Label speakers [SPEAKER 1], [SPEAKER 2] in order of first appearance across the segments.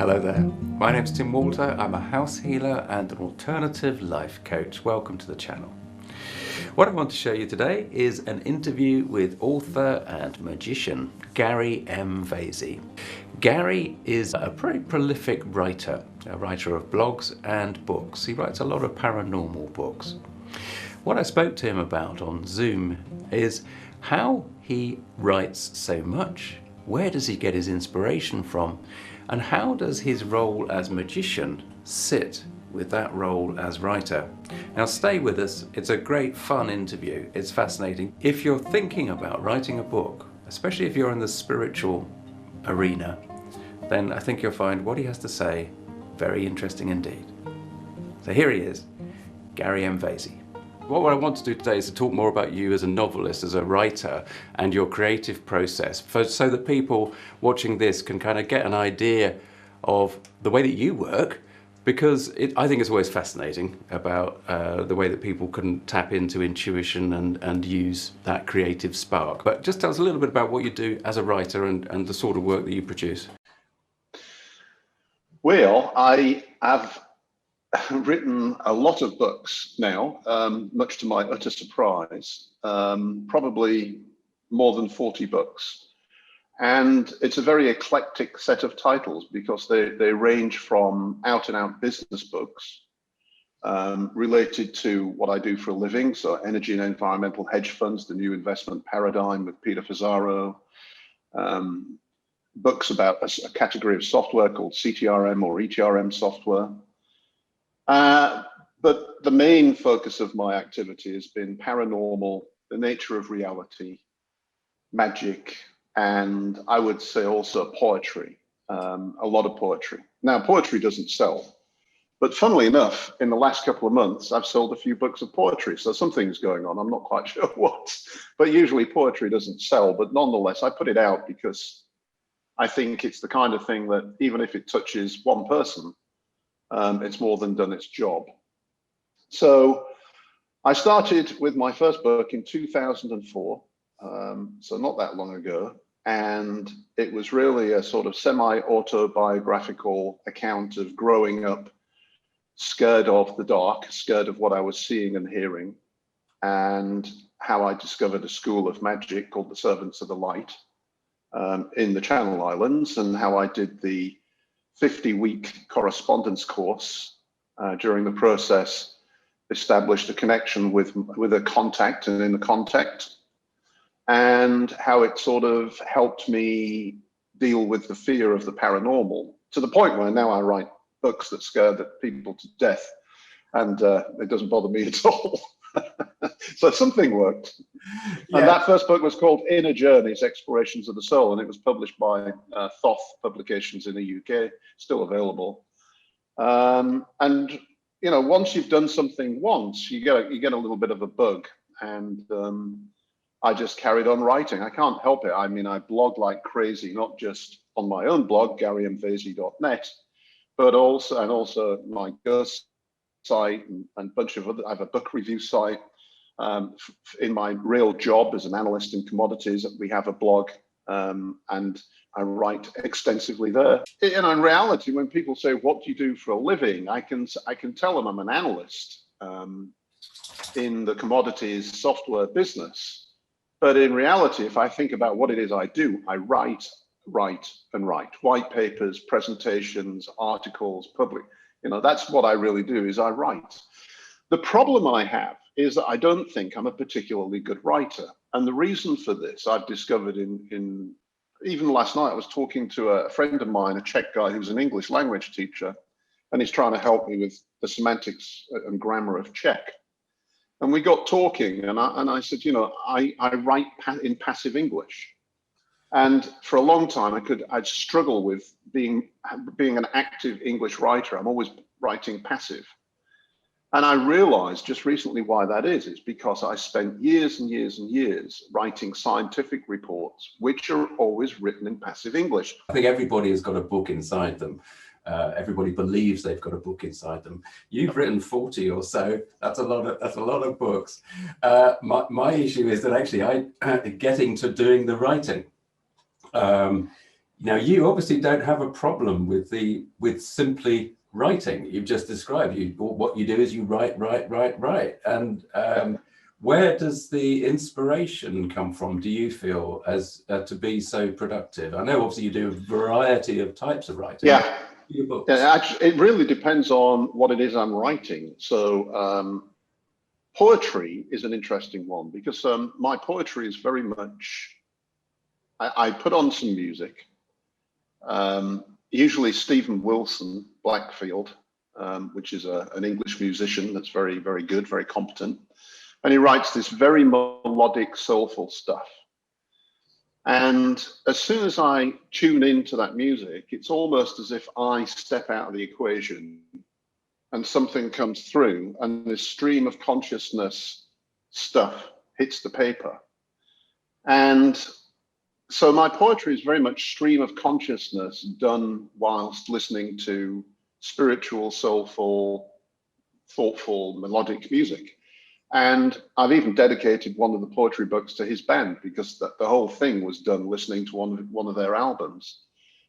[SPEAKER 1] Hello there, my name's Tim Walter. I'm a house healer and an alternative life coach. Welcome to the channel. What I want to show you today is an interview with author and magician Gary M Vasey. Gary is a pretty prolific writer, a writer of blogs and books. He writes a lot of paranormal books. What I spoke to him about on Zoom is how he writes so much. Where does he get his inspiration from? And how does his role as magician sit with that role as writer? Now stay with us, it's a great fun interview, it's fascinating. If you're thinking about writing a book, especially if you're in the spiritual arena, then I think you'll find what he has to say very interesting indeed. So here he is, Gary M Vasey. What I want to do today is to talk more about you as a novelist, as a writer, and your creative process, so that people watching this can kind of get an idea of the way that you work, because I think it's always fascinating about the way that people can tap into intuition and use that creative spark. But just tell us a little bit about what you do as a writer and the sort of work that you produce.
[SPEAKER 2] Well, I have written a lot of books now, much to my utter surprise, probably more than 40 books. And it's a very eclectic set of titles because they range from out and out business books related to what I do for a living. So energy and environmental hedge funds, the new investment paradigm with Peter Fazaro, books about a category of software called CTRM or ETRM software. But the main focus of my activity has been paranormal, the nature of reality, magic, and I would say also poetry, a lot of poetry. Now, poetry doesn't sell, but funnily enough, in the last couple of months, I've sold a few books of poetry. So something's going on. I'm not quite sure what, but usually poetry doesn't sell. But nonetheless, I put it out because I think it's the kind of thing that even if it touches one person, it's more than done its job. So I started with my first book in 2004, so not that long ago, and it was really a sort of semi-autobiographical account of growing up scared of the dark, scared of what I was seeing and hearing, and how I discovered a school of magic called the Servants of the Light in the Channel Islands, and how I did the 50-week correspondence course. During the process, established a connection with a contact and in the contact, and how it sort of helped me deal with the fear of the paranormal, to the point where now I write books that scare the people to death, and it doesn't bother me at all. So something worked. Yeah. And that first book was called Inner Journeys, Explorations of the Soul, and it was published by Thoth Publications in the UK, still available. And you know, once you've done something once, you get a little bit of a bug, and I just carried on writing. I can't help it. I mean, I blog like crazy, not just on my own blog, garymvasey.net, but also my ghost site and a bunch of other. I have a book review site. In my real job as an analyst in commodities, we have a blog, and I write extensively there. And in reality, when people say, "What do you do for a living?" I can tell them I'm an analyst in the commodities software business. But in reality, if I think about what it is I do, I write white papers, presentations, articles, public. You know, that's what I really do, is I write. The problem I have is that I don't think I'm a particularly good writer. And the reason for this, I've discovered in even last night, I was talking to a friend of mine, a Czech guy who's an English language teacher, and he's trying to help me with the semantics and grammar of Czech. And we got talking, and I said, you know, I write in passive English. And for a long time, I'd struggle with being an active English writer. I'm always writing passive. And I realized just recently why that is. It's because I spent years and years and years writing scientific reports, which are always written in passive English.
[SPEAKER 1] I think everybody has got a book inside them. Everybody believes they've got a book inside them. You've written 40 or so. That's a lot of books. My issue is that actually getting to doing the writing. Now, you obviously don't have a problem with simply writing. You've just described what you do is you write. And where does the inspiration come from, do you feel, as to be so productive? I know obviously you do a variety of types of writing.
[SPEAKER 2] Yeah.
[SPEAKER 1] Your books.
[SPEAKER 2] Yeah, actually, it really depends on what it is I'm writing. So poetry is an interesting one because my poetry is very much, I put on some music, usually Stephen Wilson Blackfield, which is an English musician that's very, very good, very competent. And he writes this very melodic, soulful stuff. And as soon as I tune into that music, it's almost as if I step out of the equation and something comes through and this stream of consciousness stuff hits the paper. And so my poetry is very much stream of consciousness done whilst listening to spiritual, soulful, thoughtful, melodic music. And I've even dedicated one of the poetry books to his band because the whole thing was done listening to one of their albums.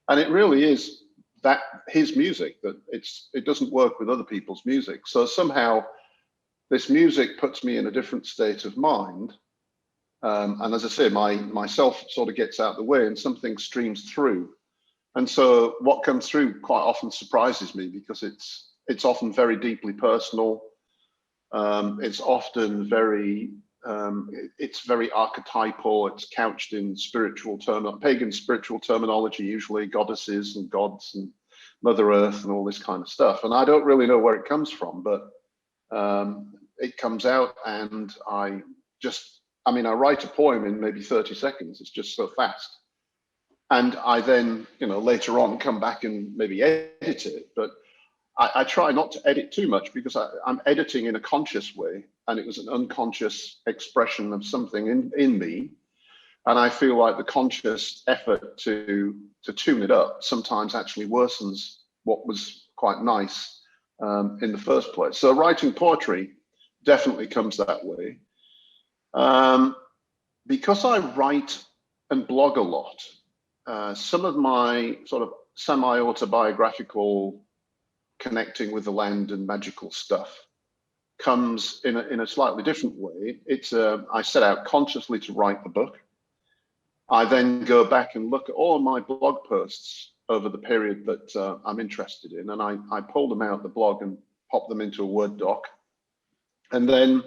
[SPEAKER 2] And it really is that his music, that it doesn't work with other people's music. So somehow this music puts me in a different state of mind. And as I say, myself sort of gets out the way and something streams through. And so what comes through quite often surprises me because it's often very deeply personal. It's often it's very archetypal. It's couched in pagan spiritual terminology, usually goddesses and gods and Mother Earth and all this kind of stuff. And I don't really know where it comes from, but it comes out, and I write a poem in maybe 30 seconds. It's just so fast. And I then, later on come back and maybe edit it, but I try not to edit too much because I'm editing in a conscious way, and it was an unconscious expression of something in me. And I feel like the conscious effort to tune it up sometimes actually worsens what was quite nice in the first place. So writing poetry definitely comes that way. Because I write and blog a lot, some of my sort of semi-autobiographical connecting with the land and magical stuff comes in a slightly different way. I set out consciously to write the book. I then go back and look at all my blog posts over the period that I'm interested in, and I pull them out the blog and pop them into a Word doc. And then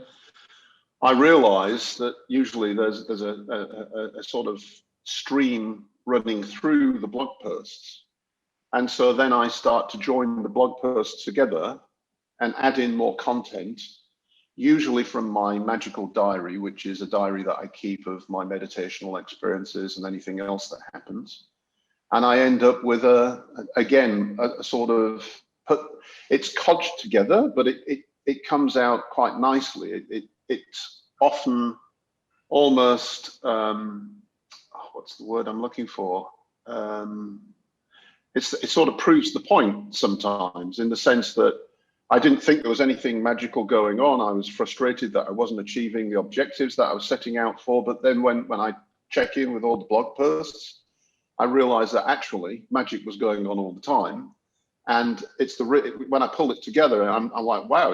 [SPEAKER 2] I realize that usually there's a sort of stream running through the blog posts. And so then I start to join the blog posts together and add in more content, usually from my magical diary, which is a diary that I keep of my meditational experiences and anything else that happens. And I end up with a sort of it's codged together, but it comes out quite nicely. It's often almost, what's the word I'm looking for? It sort of proves the point sometimes, in the sense that I didn't think there was anything magical going on. I was frustrated that I wasn't achieving the objectives that I was setting out for. But then when I check in with all the blog posts, I realized that actually magic was going on all the time. And when I pull it together, I'm like, wow,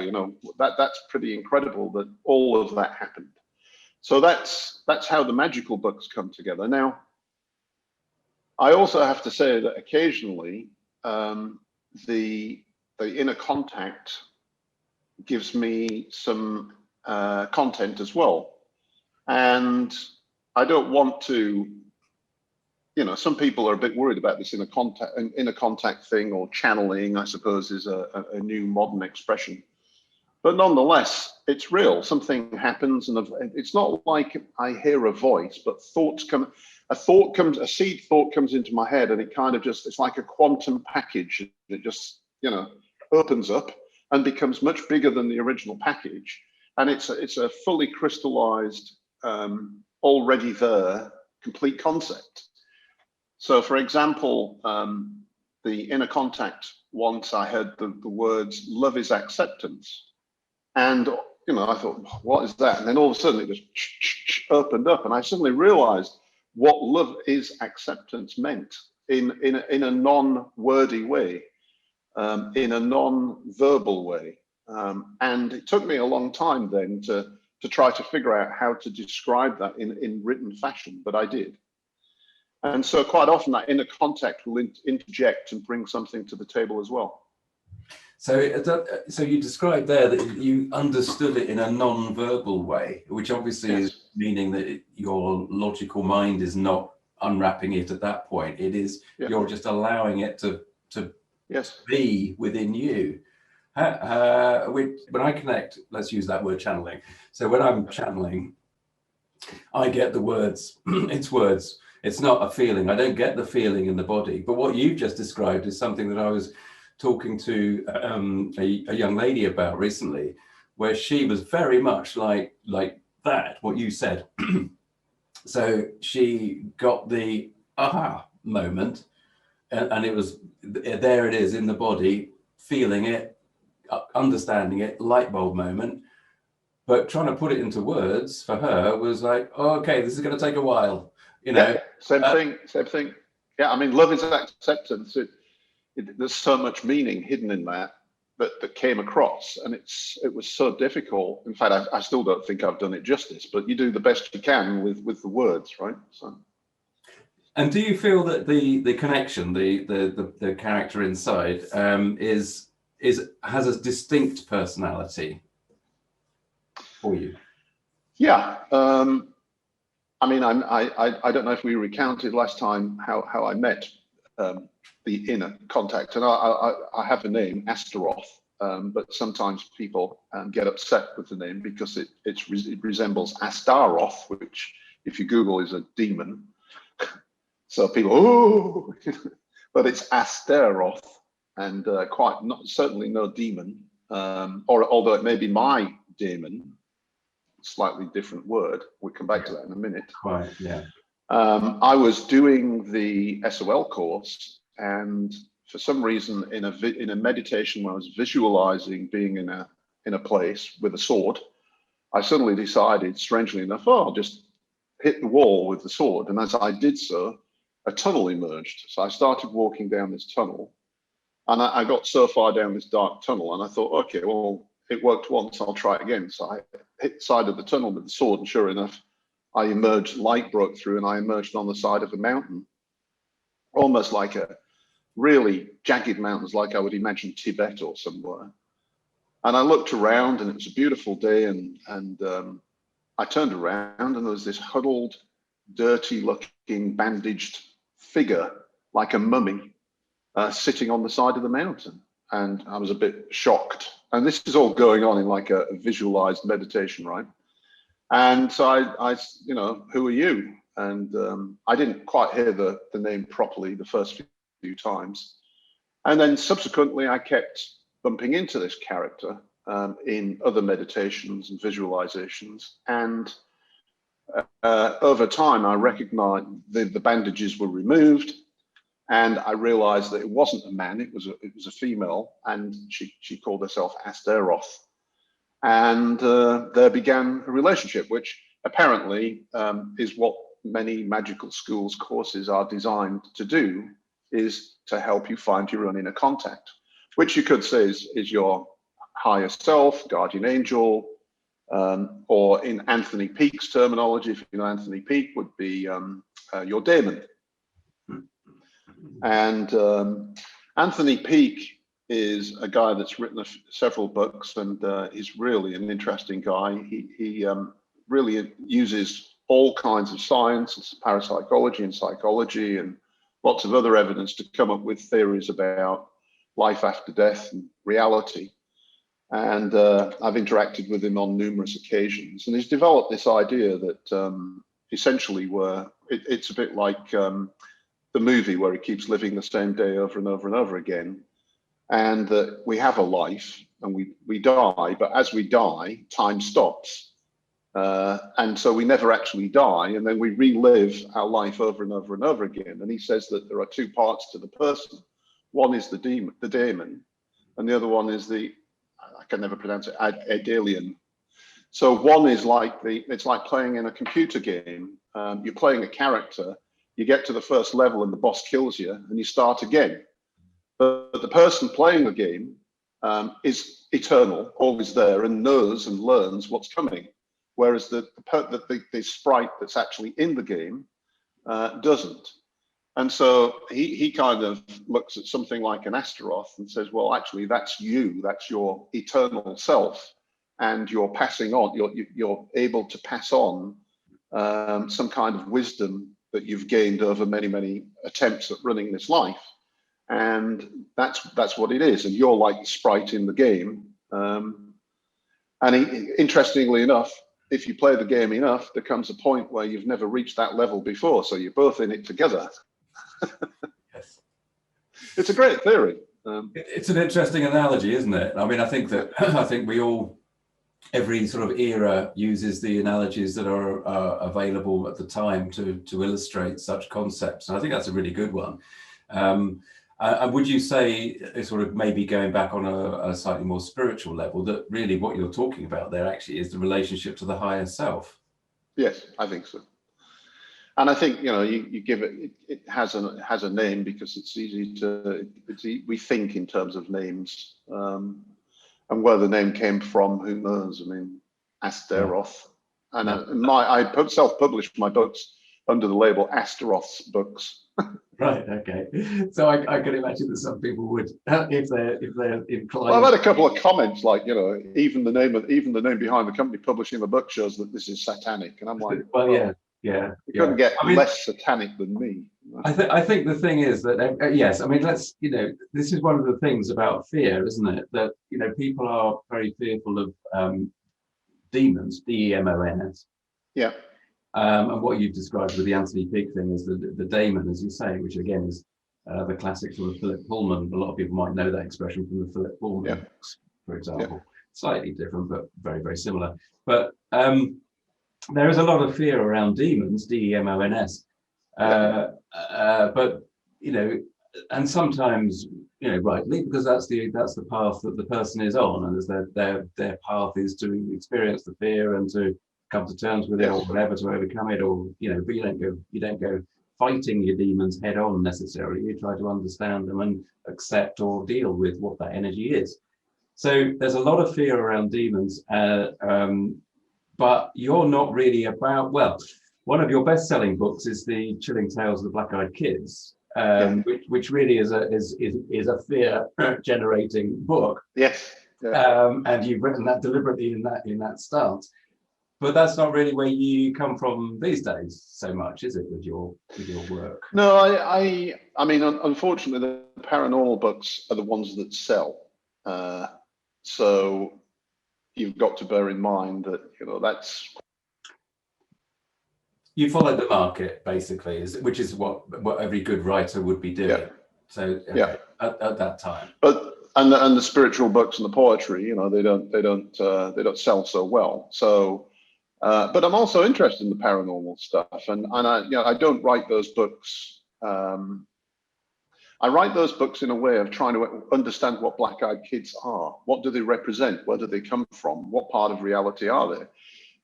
[SPEAKER 2] that's pretty incredible that all of that happened. So that's how the magical books come together. Now, I also have to say that occasionally the inner contact gives me some content as well. And I don't want to, some people are a bit worried about this inner contact thing, or channeling, I suppose, is a new modern expression. But nonetheless, it's real. Something happens, and it's not like I hear a voice, but thoughts come. A seed thought comes into my head, and it kind of it's like a quantum package. It just, opens up and becomes much bigger than the original package. And it's a fully crystallized, already there, complete concept. So, for example, the inner contact, once I heard the words, love is acceptance. And, I thought, what is that? And then all of a sudden it just opened up, and I suddenly realized what love is acceptance meant. in a non-wordy way, in a non-verbal way. And it took me a long time then to try to figure out how to describe that in written fashion, but I did. And so quite often that inner contact will interject and bring something to the table as well.
[SPEAKER 1] So you described there that you understood it in a non-verbal way, which obviously
[SPEAKER 2] Yes.
[SPEAKER 1] is meaning that your logical mind is not unwrapping it at that point. It is,
[SPEAKER 2] Yeah.
[SPEAKER 1] you're just allowing it to
[SPEAKER 2] Yes.
[SPEAKER 1] be within you. When I connect, let's use that word channeling. So when I'm channeling, I get the words, it's words. It's not a feeling. I don't get the feeling in the body. But what you've just described is something that I was talking to a young lady about recently, where she was very much like that, what you said. So she got the aha moment, and it was, there it is in the body, feeling it, understanding it, light bulb moment. But trying to put it into words for her was like, oh, okay, this is going to take a while, you know.
[SPEAKER 2] Yeah, same thing. Yeah, I mean, love is acceptance. There's so much meaning hidden in that came across, and it was so difficult. In fact, I still don't think I've done it justice, but you do the best you can with the words, right? So.
[SPEAKER 1] And do you feel that the connection, the character inside, has a distinct personality for you?
[SPEAKER 2] Yeah. I mean, I don't know if we recounted last time how I met the inner contact, and I have a name, Astaroth, but sometimes people get upset with the name because it resembles Astaroth, which, if you Google, is a demon. So people, oh, but it's Astaroth, and certainly no demon, or although it may be my demon, slightly different word. We'll come back to that in a minute.
[SPEAKER 1] Right, yeah.
[SPEAKER 2] I was doing the SOL course, and for some reason, in a meditation where I was visualizing being in a place with a sword, I suddenly decided, strangely enough, oh, I'll just hit the wall with the sword. And as I did so, a tunnel emerged. So I started walking down this tunnel, and I got so far down this dark tunnel, and I thought, okay, well, it worked once, I'll try it again. So I hit the side of the tunnel with the sword, and sure enough, I emerged, light broke through, and I emerged on the side of a mountain, almost like a really jagged mountains, like I would imagine Tibet or somewhere. And I looked around, and it was a beautiful day, and I turned around, and there was this huddled, dirty-looking, bandaged figure, like a mummy, sitting on the side of the mountain. And I was a bit shocked. And this is all going on in like a visualized meditation, right? And so I you know, who are you? And I didn't quite hear the name properly the first few times. And then subsequently, I kept bumping into this character in other meditations and visualizations. And over time, I recognized the bandages were removed. And I realized that it wasn't a man, it was a female, and she called herself Astaroth. And there began a relationship, which apparently is what many magical schools courses are designed to do, is to help you find your own inner contact, which you could say is your higher self, guardian angel, or in Anthony Peake's terminology, if you know Anthony Peake, would be your daemon. And Anthony Peake is a guy that's written several books, and he's really an interesting guy. He really uses all kinds of science, parapsychology and psychology, and lots of other evidence to come up with theories about life after death and reality. And I've interacted with him on numerous occasions, and he's developed this idea that essentially it's a bit like the movie where he keeps living the same day over and over and over again, and that we have a life and we die, but as we die, time stops. And so we never actually die, and then we relive our life over and over and over again. And he says that there are two parts to the person. One is the daemon, and the other one is I can never pronounce it, Adelian. So one is like it's like playing in a computer game. You're playing a character, you get to the first level and the boss kills you, and you start again. But the person playing the game is eternal, always there, and knows and learns what's coming, whereas the sprite that's actually in the game doesn't. And so he kind of looks at something like an Astaroth and says, well, actually, that's you, that's your eternal self, and you're passing on, you're able to pass on some kind of wisdom that you've gained over many, many attempts at running this life. And that's what it is. And you're like the sprite in the game. Interestingly enough, if you play the game enough, there comes a point where you've never reached that level before. So you're both in it together.
[SPEAKER 1] Yes.
[SPEAKER 2] It's a great theory.
[SPEAKER 1] It's an interesting analogy, isn't it? I mean, I think we all, every sort of era uses the analogies that are available at the time to illustrate such concepts. And I think that's a really good one. And would you say, sort of maybe going back on a slightly more spiritual level, that really what you're talking about there actually is the relationship to the higher self?
[SPEAKER 2] Yes, I think so. And I think, you give it has a name because it's easy to, we think in terms of names, and where the name came from, who knows? I mean, Astaroth. And I self-published my books under the label Astaroth's Books.
[SPEAKER 1] Right. Okay. So I can imagine that some people would, if they're inclined.
[SPEAKER 2] Well, I've had a couple of comments like, even the name behind the company publishing the book shows that this is satanic, and I'm like,
[SPEAKER 1] well, yeah.
[SPEAKER 2] You couldn't get less satanic than me.
[SPEAKER 1] I think the thing is that yes, I mean, this is one of the things about fear, isn't it? That people are very fearful of demons, demons.
[SPEAKER 2] Yeah.
[SPEAKER 1] And what you've described with the Anthony Pig thing is the daemon, as you say, which again is the classic sort of Philip Pullman. A lot of people might know that expression from the Philip Pullman books, for example. Slightly different, but very, very similar. But there is a lot of fear around demons, demons. But and sometimes rightly, because that's the path that the person is on, and as their path is to experience the fear and to come to terms with it, or whatever, to overcome it, or but you don't go fighting your demons head on necessarily. You try to understand them and accept or deal with what that energy is. So there's a lot of fear around demons, but you're not really about, well, one of your best-selling books is the Chilling Tales of the Black-Eyed Kids, which really is a fear-generating book.
[SPEAKER 2] Yes.
[SPEAKER 1] And you've written that deliberately in that stance. But that's not really where you come from these days so much, is it, with your work?
[SPEAKER 2] No, I mean, unfortunately, the paranormal books are the ones that sell. So you've got to bear in mind that that's.
[SPEAKER 1] You followed the market, basically, which is what every good writer would be doing.
[SPEAKER 2] Yeah.
[SPEAKER 1] So at that time.
[SPEAKER 2] But and the spiritual books and the poetry, they don't sell so well. So. But I'm also interested in the paranormal stuff, and I don't write those books. I write those books in a way of trying to understand what black-eyed kids are. What do they represent? Where do they come from? What part of reality are they?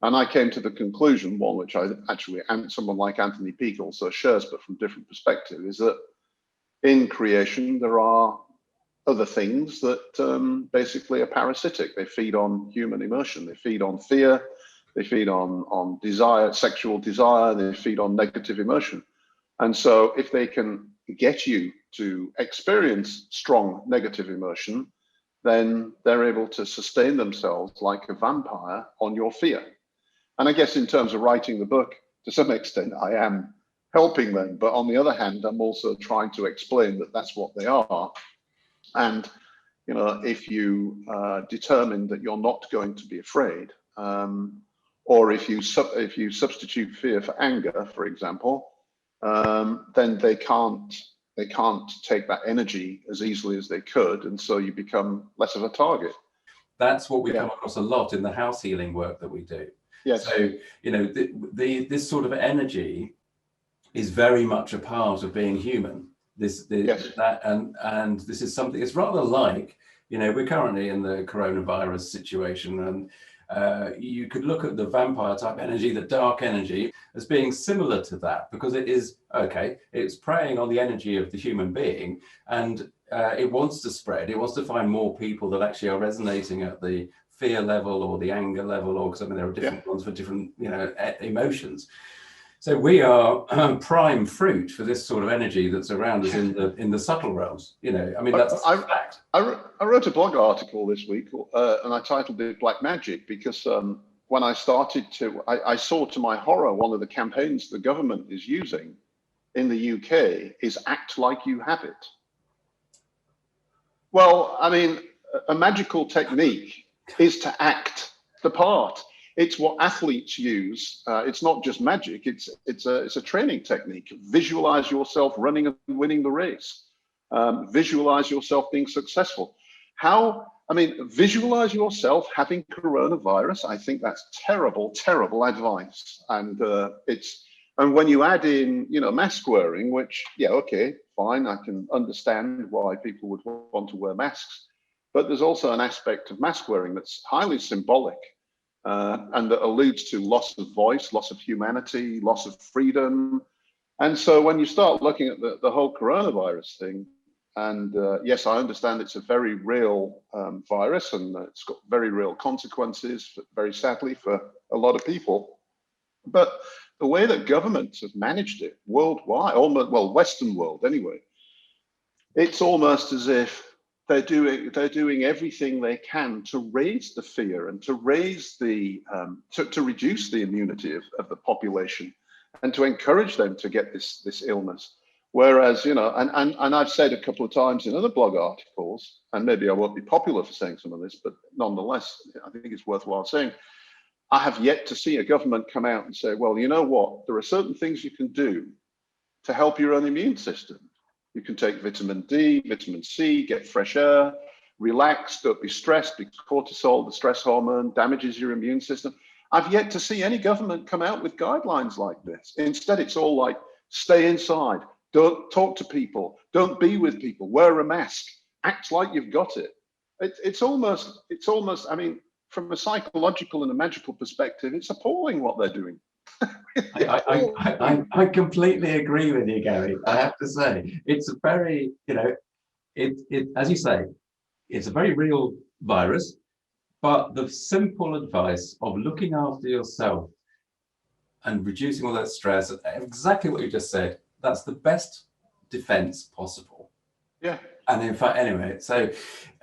[SPEAKER 2] And I came to the conclusion, one which I actually, and someone like Anthony Peake also shares, but from different perspective, is that in creation there are other things that basically are parasitic. They feed on human emotion. They feed on fear. They feed on desire, sexual desire. They feed on negative emotion. And so if they can get you to experience strong negative emotion, then they're able to sustain themselves like a vampire on your fear. And I guess in terms of writing the book, to some extent, I am helping them. But on the other hand, I'm also trying to explain that that's what they are. And, if you determine that you're not going to be afraid, or if you substitute fear for anger, for example, then they can't take that energy as easily as they could, and so you become less of a target.
[SPEAKER 1] That's what we come across a lot in the house healing work that we do.
[SPEAKER 2] Yes.
[SPEAKER 1] So this sort of energy is very much a part of being human. And this is something. It's rather like we're currently in the coronavirus situation, you could look at the vampire type energy, the dark energy, as being similar to that, because it is, okay, it's preying on the energy of the human being, and it wants to spread. It wants to find more people that actually are resonating at the fear level or the anger level, or because I mean there are different ones for different emotions. So we are prime fruit for this sort of energy that's around us in the subtle realms. I mean that's a fact.
[SPEAKER 2] I wrote a blog article this week, and I titled it "Black Magic" because when I started I saw to my horror one of the campaigns the government is using in the UK is "Act Like You Have It." Well, I mean, a magical technique is to act the part. It's what athletes use. It's not just magic. It's a training technique. Visualize yourself running and winning the race. Visualize yourself being successful. Visualize yourself having coronavirus. I think that's terrible, terrible advice. And and when you add in, mask wearing, which, yeah, okay, fine, I can understand why people would want to wear masks. But there's also an aspect of mask wearing that's highly symbolic. And that alludes to loss of voice, loss of humanity, loss of freedom. And so when you start looking at the whole coronavirus thing, and yes, I understand it's a very real virus, and it's got very real consequences, very sadly, for a lot of people. But the way that governments have managed it worldwide, well, Western world anyway, it's almost as if they're doing everything they can to raise the fear and to raise to reduce the immunity of the population and to encourage them to get this illness. Whereas, and I've said a couple of times in other blog articles, and maybe I won't be popular for saying some of this, but nonetheless, I think it's worthwhile saying, I have yet to see a government come out and say, well, you know what, there are certain things you can do to help your own immune system. You can take vitamin D, vitamin C, get fresh air, relax, don't be stressed, because cortisol, the stress hormone, damages your immune system. I've yet to see any government come out with guidelines like this. Instead, it's all like, stay inside, don't talk to people, don't be with people, wear a mask, act like you've got it. It's almost, I mean, from a psychological and a magical perspective, it's appalling what they're doing.
[SPEAKER 1] I completely agree with you, Gary. I have to say, it's a very, as you say, it's a very real virus, but the simple advice of looking after yourself and reducing all that stress, exactly what you just said, that's the best defense possible.
[SPEAKER 2] Yeah.
[SPEAKER 1] And in fact, anyway, so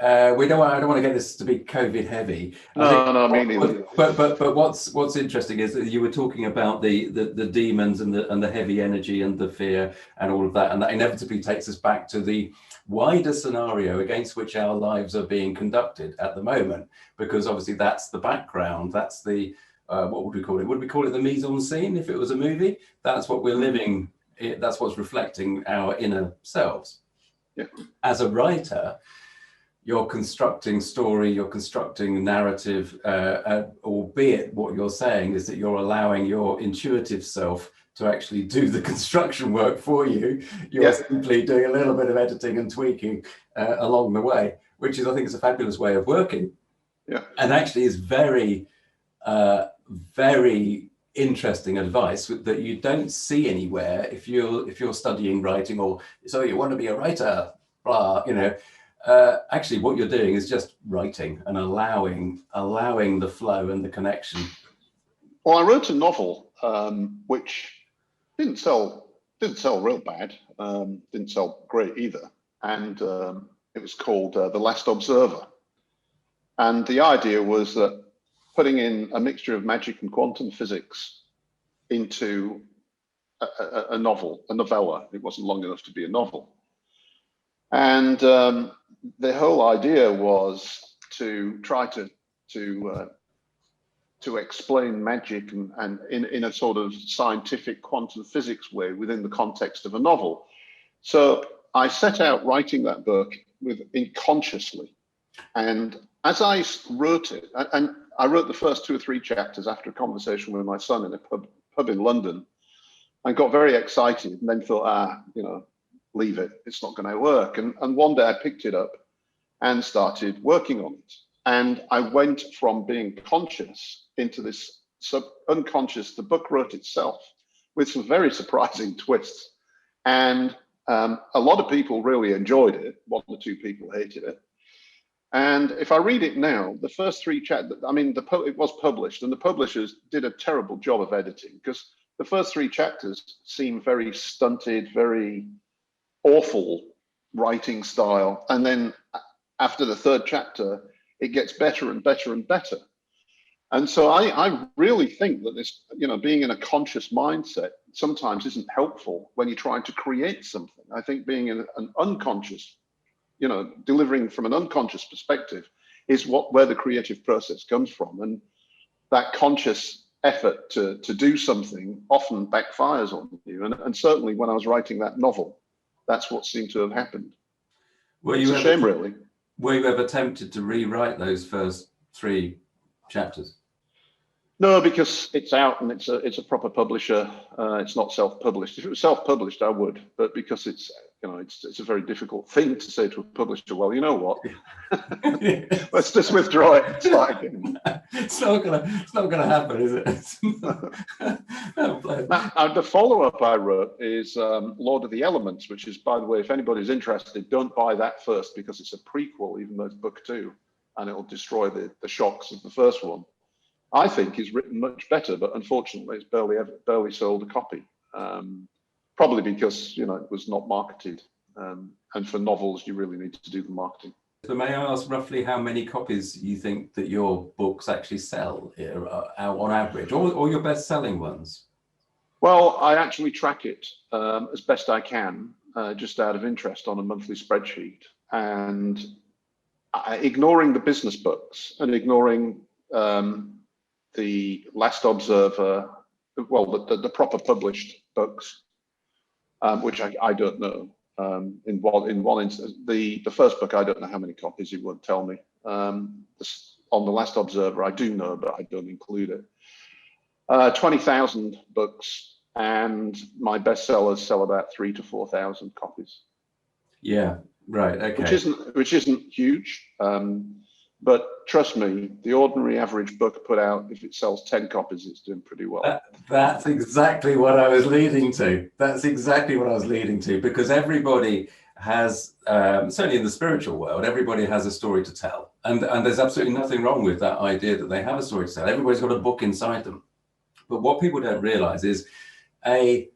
[SPEAKER 1] I don't want to get this to be COVID heavy.
[SPEAKER 2] No, me neither.
[SPEAKER 1] But what's interesting is that you were talking about the demons and the heavy energy and the fear and all of that, and that inevitably takes us back to the wider scenario against which our lives are being conducted at the moment, because obviously that's the background, that's the what would we call it? Would we call it the mise en scene if it was a movie? That's what we're living. That's what's reflecting our inner selves.
[SPEAKER 2] Yeah.
[SPEAKER 1] As a writer, you're constructing story, you're constructing narrative, albeit what you're saying is that you're allowing your intuitive self to actually do the construction work for you. You're simply doing a little bit of editing and tweaking along the way, which is, I think, is a fabulous way of working.
[SPEAKER 2] Yeah.
[SPEAKER 1] And actually is very, very interesting advice that you don't see anywhere if you're studying writing, or so you want to be a writer, blah, actually what you're doing is just writing and allowing the flow and the connection.
[SPEAKER 2] Well, I wrote a novel which didn't sell real bad, didn't sell great either, and it was called The Last Observer. And the idea was that putting in a mixture of magic and quantum physics into a novella. It wasn't long enough to be a novel. And the whole idea was to try to explain magic and in a sort of scientific quantum physics way within the context of a novel. So I set out writing that book consciously. And as I wrote it, and I wrote the first 2 or 3 chapters after a conversation with my son in a pub in London, and got very excited, and then thought, leave it, it's not going to work. And one day I picked it up and started working on it. And I went from being conscious into this unconscious. The book wrote itself with some very surprising twists. And a lot of people really enjoyed it. One or two people hated it. And if I read it now, the first three chapters, I mean, it was published, and the publishers did a terrible job of editing, because the first three chapters seem very stunted, very awful writing style. And then after the third chapter, it gets better and better and better. And so I really think that this, being in a conscious mindset sometimes isn't helpful when you're trying to create something. I think being in an unconscious, delivering from an unconscious perspective is where the creative process comes from. And that conscious effort to do something often backfires on you. And certainly when I was writing that novel, that's what seemed to have happened. It's a shame, really.
[SPEAKER 1] Were you ever tempted to rewrite those first three chapters?
[SPEAKER 2] No, because it's out and it's a proper publisher. It's not self-published. If it was self-published, I would, but because it's a very difficult thing to say to a publisher. Well, you know what? Let's just withdraw it. Start again.
[SPEAKER 1] It's not gonna happen, is it?
[SPEAKER 2] Now, the follow-up I wrote is Lord of the Elements, which is, by the way, if anybody's interested, don't buy that first, because it's a prequel, even though it's book 2, and it'll destroy the shocks of the first one. I think is written much better, but unfortunately, it's barely sold a copy. Probably because it was not marketed, and for novels, you really need to do the marketing.
[SPEAKER 1] So may I ask roughly how many copies you think that your books actually sell on average, or your best-selling ones?
[SPEAKER 2] Well, I actually track it as best I can, just out of interest, on a monthly spreadsheet, and ignoring the business books and ignoring the Last Observer, well, the proper published books, which I don't know. In one instance, the first book, I don't know how many copies, it won't tell me. On the Last Observer, I do know, but I don't include it. 20,000 books, and my bestsellers sell about 3,000 to 4,000 copies.
[SPEAKER 1] Yeah, right. Okay.
[SPEAKER 2] Which isn't huge. But trust me, the ordinary average book put out, if it sells 10 copies, it's doing pretty well.
[SPEAKER 1] That's exactly what I was leading to. Because everybody has, certainly in the spiritual world, everybody has a story to tell. And there's absolutely nothing wrong with that idea that they have a story to tell. Everybody's got a book inside them. But what people don't realize is, the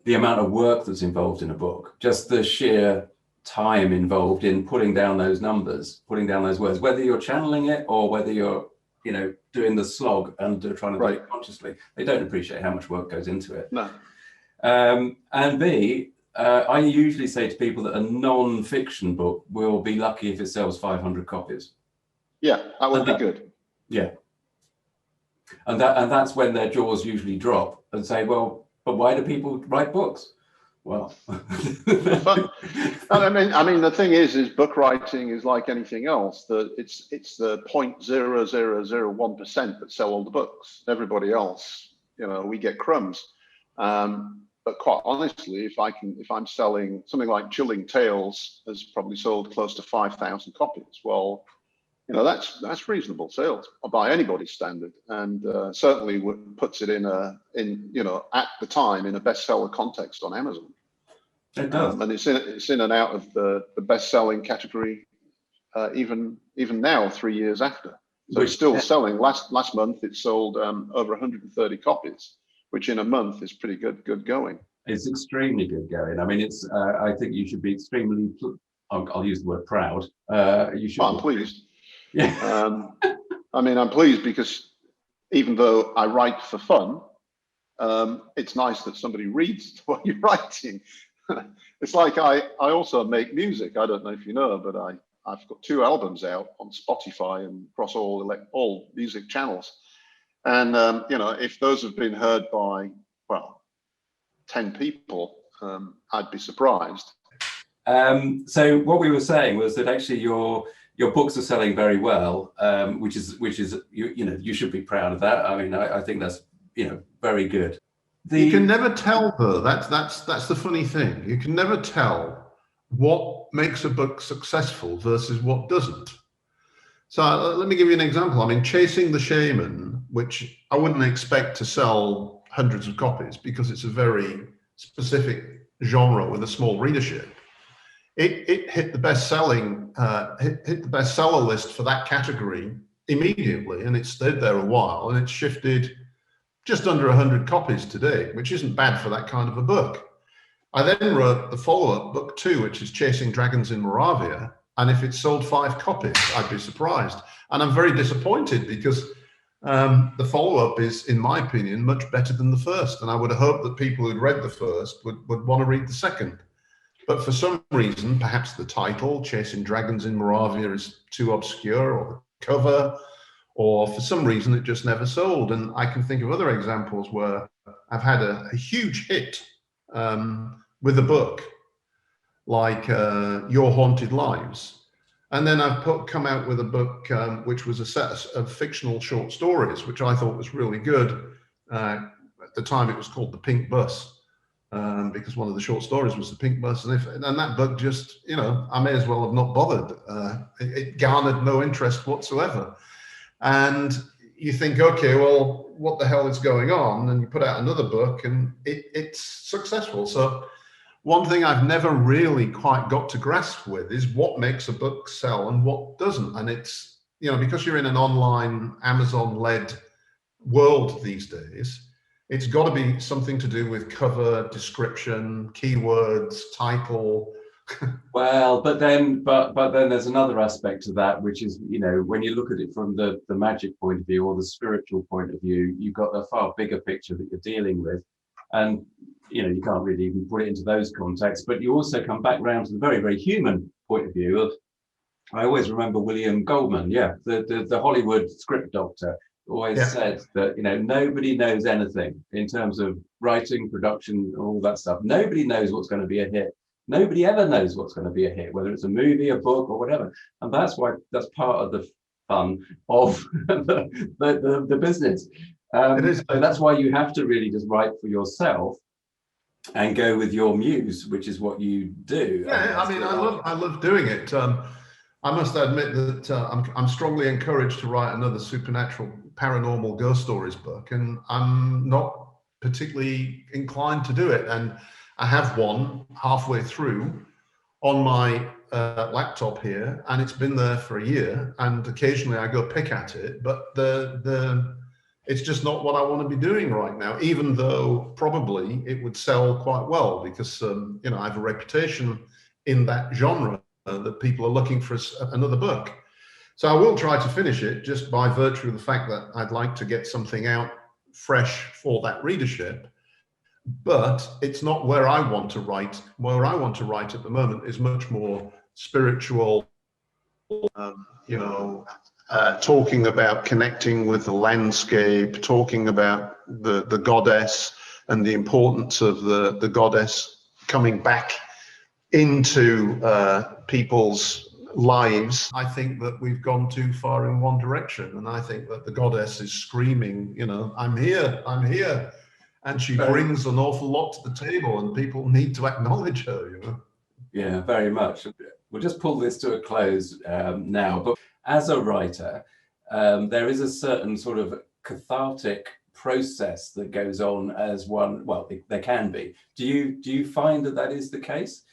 [SPEAKER 1] amount of work that's involved in a book, just the sheer time involved in putting down those numbers, putting down those words, whether you're channeling it or whether you're doing the slog and trying to do it consciously. They don't appreciate how much work goes into it.
[SPEAKER 2] No.
[SPEAKER 1] And B, I usually say to people that a non-fiction book will be lucky if it sells 500 copies.
[SPEAKER 2] Yeah, that would be good.
[SPEAKER 1] Yeah. And that's when their jaws usually drop and say, well, but why do people write books? Well,
[SPEAKER 2] I mean, the thing is book writing is like anything else. It's the 0.0001% that sell all the books. Everybody else, we get crumbs. But quite honestly, if I'm selling something like Chilling Tales, has probably sold close to 5,000 copies. Well, that's reasonable sales by anybody's standard, and certainly puts it in at the time in a bestseller context on Amazon.
[SPEAKER 1] It does,
[SPEAKER 2] and it's in and out of the best-selling category, even now 3 years after. So it's still selling. Last month it sold over 130 copies, which in a month is pretty good going.
[SPEAKER 1] It's extremely good going. I mean, it's. I think you should be extremely. I'll use the word proud. You should.
[SPEAKER 2] I'm pleased.
[SPEAKER 1] Yeah.
[SPEAKER 2] I'm pleased because even though I write for fun, it's nice that somebody reads what you're writing. It's like I also make music. I don't know if you know, but I've got 2 albums out on Spotify and across all music channels. And if those have been heard by 10 people, I'd be surprised.
[SPEAKER 1] So what we were saying was that actually your books are selling very well, which is you should be proud of that. I mean, I think that's very good.
[SPEAKER 3] You can never tell, though. That's the funny thing. You can never tell what makes a book successful versus what doesn't. So let me give you an example. I mean, Chasing the Shaman, which I wouldn't expect to sell hundreds of copies because it's a very specific genre with a small readership. It hit the best-selling hit the bestseller list for that category immediately, and it stayed there a while, and it shifted just under 100 copies today, which isn't bad for that kind of a book. I then wrote the follow-up, book 2, which is Chasing Dragons in Moravia, and if it sold 5 copies, I'd be surprised. And I'm very disappointed because the follow-up is, in my opinion, much better than the first, and I would hope that people who'd read the first would want to read the second. But for some reason, perhaps the title, Chasing Dragons in Moravia, is too obscure, or the cover, or for some reason it just never sold. And I can think of other examples where I've had a huge hit with a book like Your Haunted Lives. And then I've come out with a book which was a set of fictional short stories, which I thought was really good. At the time, it was called The Pink Bus, because one of the short stories was The Pink Bus. And that book just, I may as well have not bothered. It garnered no interest whatsoever. And you think, okay, well, what the hell is going on? And you put out another book and it's successful. So one thing I've never really quite got to grasp with is what makes a book sell and what doesn't. And it's, because you're in an online Amazon-led world these days, it's got to be something to do with cover, description, keywords, title.
[SPEAKER 1] Well, but then there's another aspect to that, which is, when you look at it from the magic point of view or the spiritual point of view, you've got a far bigger picture that you're dealing with. And, you can't really even put it into those contexts, but you also come back round to the very, very human point of view of, I always remember William Goldman, the Hollywood script doctor, always said that, nobody knows anything in terms of writing, production, all that stuff. Nobody knows what's going to be a hit. Nobody ever knows what's going to be a hit, whether it's a movie, a book, or whatever. And that's part of the fun of the business.
[SPEAKER 3] It is.
[SPEAKER 1] So that's why you have to really just write for yourself and go with your muse, which is what you do.
[SPEAKER 3] Yeah, I love doing it. I must admit that I'm strongly encouraged to write another supernatural, paranormal ghost stories book, and I'm not particularly inclined to do it. And I have one halfway through on my laptop here, and it's been there for a year. And occasionally I go pick at it, but it's just not what I want to be doing right now. Even though probably it would sell quite well because I have a reputation in that genre that people are looking for another book. So I will try to finish it just by virtue of the fact that I'd like to get something out fresh for that readership. But it's not where I want to write. Where I want to write at the moment is much more spiritual, talking about connecting with the landscape, talking about the goddess and the importance of the goddess coming back into people's lives. I think that we've gone too far in one direction, and I think that the goddess is screaming, I'm here, I'm here. And she brings an awful lot to the table, and people need to acknowledge her,
[SPEAKER 1] Yeah, very much. We'll just pull this to a close now. But as a writer, there is a certain sort of cathartic process that goes on as one. Well, there can be. Do you find that is the case?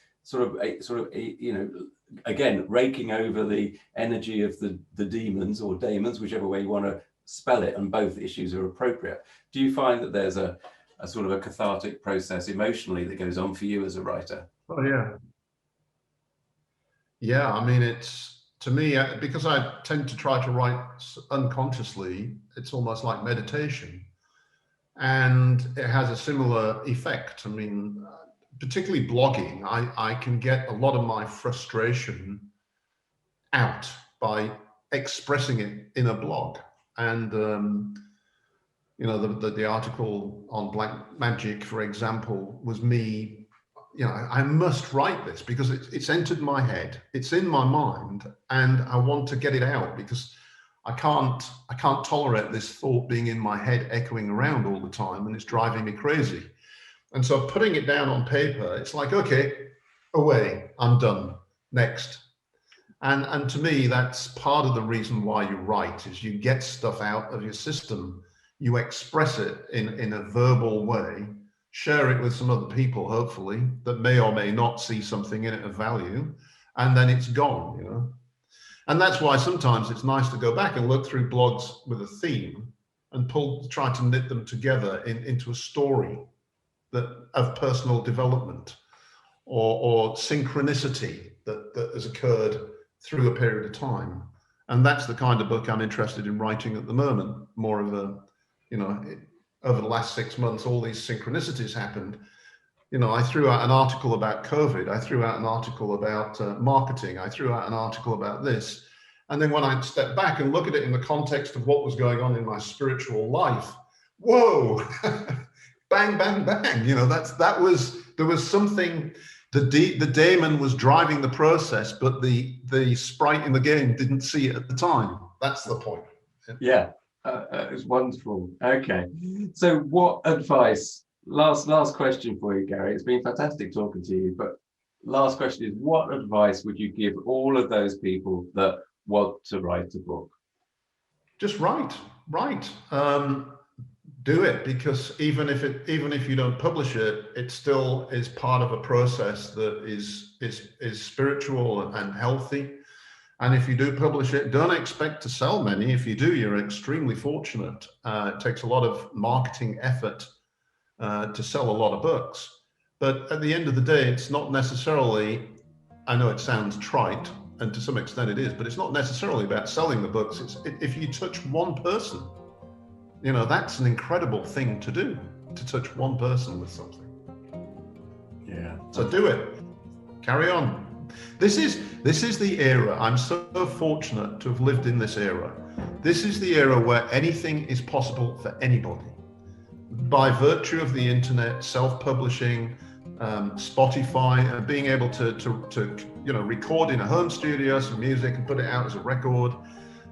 [SPEAKER 1] Again, raking over the energy of the demons or daemons, whichever way you want to spell it, and both issues are appropriate. Do you find that there's a sort of a cathartic process emotionally that goes on for you as a writer?
[SPEAKER 3] Oh, yeah. Yeah, I mean, it's, to me, because I tend to try to write unconsciously, it's almost like meditation. And it has a similar effect. I mean, particularly blogging, I can get a lot of my frustration out by expressing it in a blog. And, the article on black magic, for example, was me, I must write this because it's entered my head, it's in my mind, and I want to get it out because I can't tolerate this thought being in my head echoing around all the time, and it's driving me crazy. And so putting it down on paper, it's like, okay, away, I'm done, next. And to me, that's part of the reason why you write, is you get stuff out of your system, you express it in a verbal way, share it with some other people, hopefully, that may or may not see something in it of value, and then it's gone, you know. And that's why sometimes it's nice to go back and look through blogs with a theme and try to knit them together into a story of personal development or synchronicity that has occurred through a period of time. And that's the kind of book I'm interested in writing at the moment. More of a, over the last 6 months, all these synchronicities happened. I threw out an article about COVID. I threw out an article about marketing. I threw out an article about this. And then when I step back and look at it in the context of what was going on in my spiritual life, whoa, bang, bang, bang. There was something. The daemon was driving the process, but the sprite in the game didn't see it at the time. That's the point.
[SPEAKER 1] Yeah, it's wonderful. Okay, so what advice? Last question for you, Gary. It's been fantastic talking to you, but last question is: what advice would you give all of those people that want to write a book? Just write.
[SPEAKER 3] Do it, because even if you don't publish it, it still is part of a process that is spiritual and healthy. And if you do publish it, don't expect to sell many. If you do, you're extremely fortunate. It takes a lot of marketing effort to sell a lot of books. But at the end of the day, it's not necessarily, I know it sounds trite, and to some extent it is, but it's not necessarily about selling the books. If you touch one person, that's an incredible thing to do, to touch one person with something.
[SPEAKER 1] Yeah.
[SPEAKER 3] So do it. Carry on. This is the era. I'm so fortunate to have lived in this era. This is the era where anything is possible for anybody. By virtue of the internet, self-publishing, Spotify, and being able to record in a home studio some music and put it out as a record.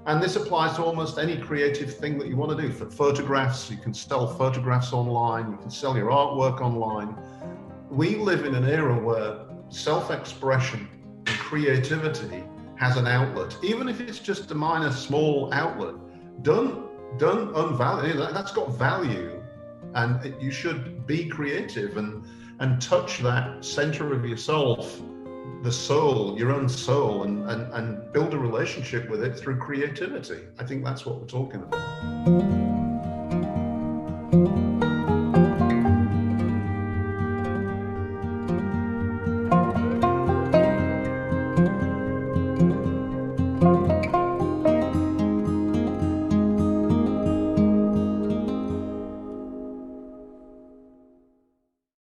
[SPEAKER 3] And this applies to almost any creative thing that you want to do. For photographs, you can sell photographs online, you can sell your artwork online. We live in an era where self-expression and creativity has an outlet, even if it's just a minor, small outlet. Don't unvalue, that's got value, and you should be creative and touch that center of yourself, the soul, your own soul, and build a relationship with it through creativity. I think that's what we're talking about.